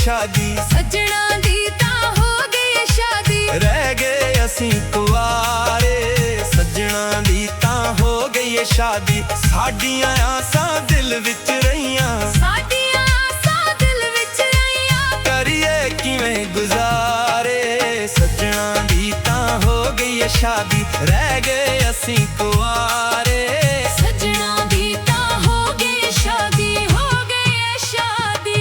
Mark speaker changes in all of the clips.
Speaker 1: शादी।
Speaker 2: सजना दी तां हो गई शादी,
Speaker 1: रह गए असीं कुआरे। सजना दी तां हो गई शादी। साडियां आसां दिल विच रहियां,
Speaker 2: साडियां आसां दिल विच रहियां।
Speaker 1: करिए किवें गुजारे। सजना दी तां हो गई शादी। रह गए असीं कुआरे।
Speaker 2: सजना दी तां हो गई शादी, हो गई शादी।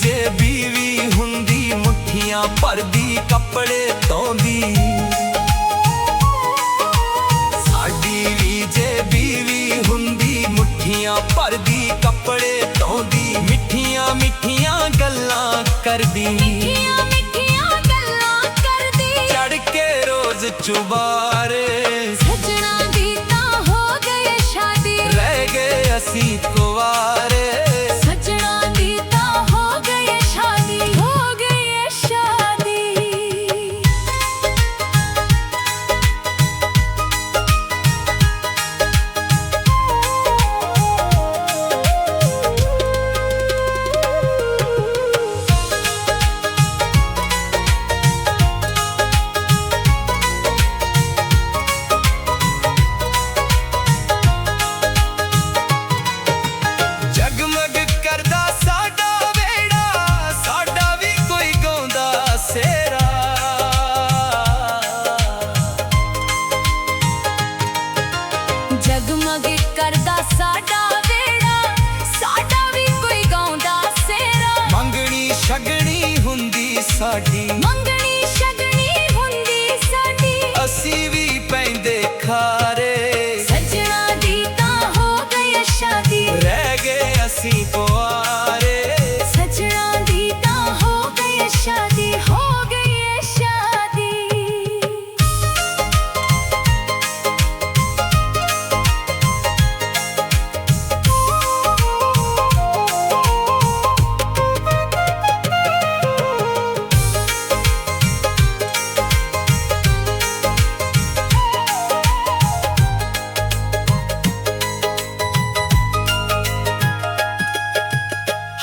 Speaker 1: जे बीवी हुंदी मुठियां भरदी कपड़े धोंदी। साडी भी जे बीवी हुंदी मुठियां भरदी कपड़े धोंदी। मिठियां मिठियां गल्लां करदी,
Speaker 2: मिठियां मिठियां गल्लां करदी।
Speaker 1: चढ़ के रोज चुबारे।
Speaker 2: सजना दी तां हो गई शादी।
Speaker 1: रह गए असीं कुआरे।
Speaker 2: सजना दी तां हो गई शादी, हो गई शादी।
Speaker 1: जगमग करदा साडा वेड़ा, साडा भी कोई गाउंदा सेरा।
Speaker 2: जगमग करदा साडा वेड़ा, साडा भी कोई गाउंदा सेरा।
Speaker 1: मंगनी शगनी हुंदी साडी,
Speaker 2: मंगनी शगनी हुंदी साडी।
Speaker 1: असीं भी पैंदे खारे।
Speaker 2: सजना दी तां हो गई शादी।
Speaker 1: रह गए असीं कुआरे।
Speaker 2: सजना दी तां हो गई शादी, हो गई शादी।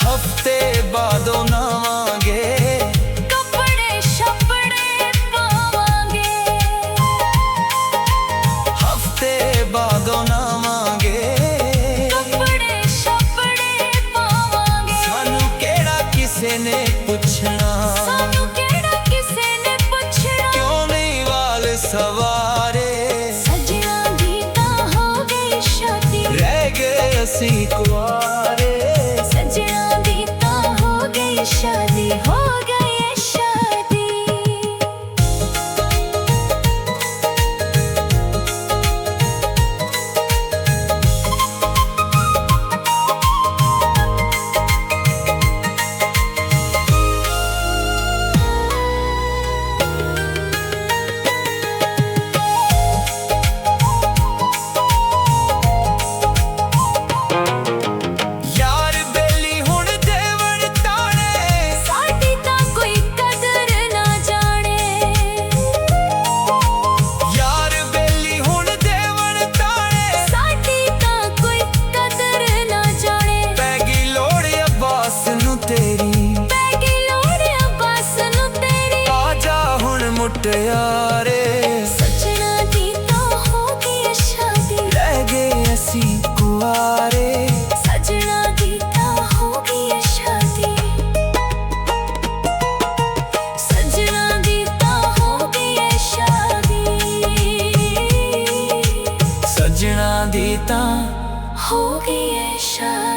Speaker 1: हफ्ते बादों नावांगे,
Speaker 2: कपड़े शपड़े पावांगे।
Speaker 1: हफ्ते बादों नावांगे।
Speaker 2: कपड़े शपड़े पावांगे।
Speaker 1: सानू केड़ा किसे ने पुछना,
Speaker 2: सानू केड़ा किसे ने पुछना।
Speaker 1: क्यों नहीं वाल सवारे।
Speaker 2: सजना दी तां हो गई शादी।
Speaker 1: रह गए असीं कुआरे।
Speaker 2: सजना दी तां हो गई शादी, हो गई शादी।
Speaker 1: यार बेली हुण देवण ताणे,
Speaker 2: साडी तां कोई कदर ना जाने।
Speaker 1: यार बेली हुण देवण ताणे।
Speaker 2: साडी तां कोई कदर ना जाने।
Speaker 1: पै गई लोड़ अब्बास नू तेरी,
Speaker 2: पै गई लोड़ अब्बास नू तेरी।
Speaker 1: आजा हुण मुटियारे।
Speaker 2: सजना दी तां हो गई शादी।
Speaker 1: रह गए असीं कुआरे।
Speaker 2: सजना दी तां हो गई शादी। सजना दी तां हो गई शादी।
Speaker 1: सजना दी तां
Speaker 2: हो गई शादी।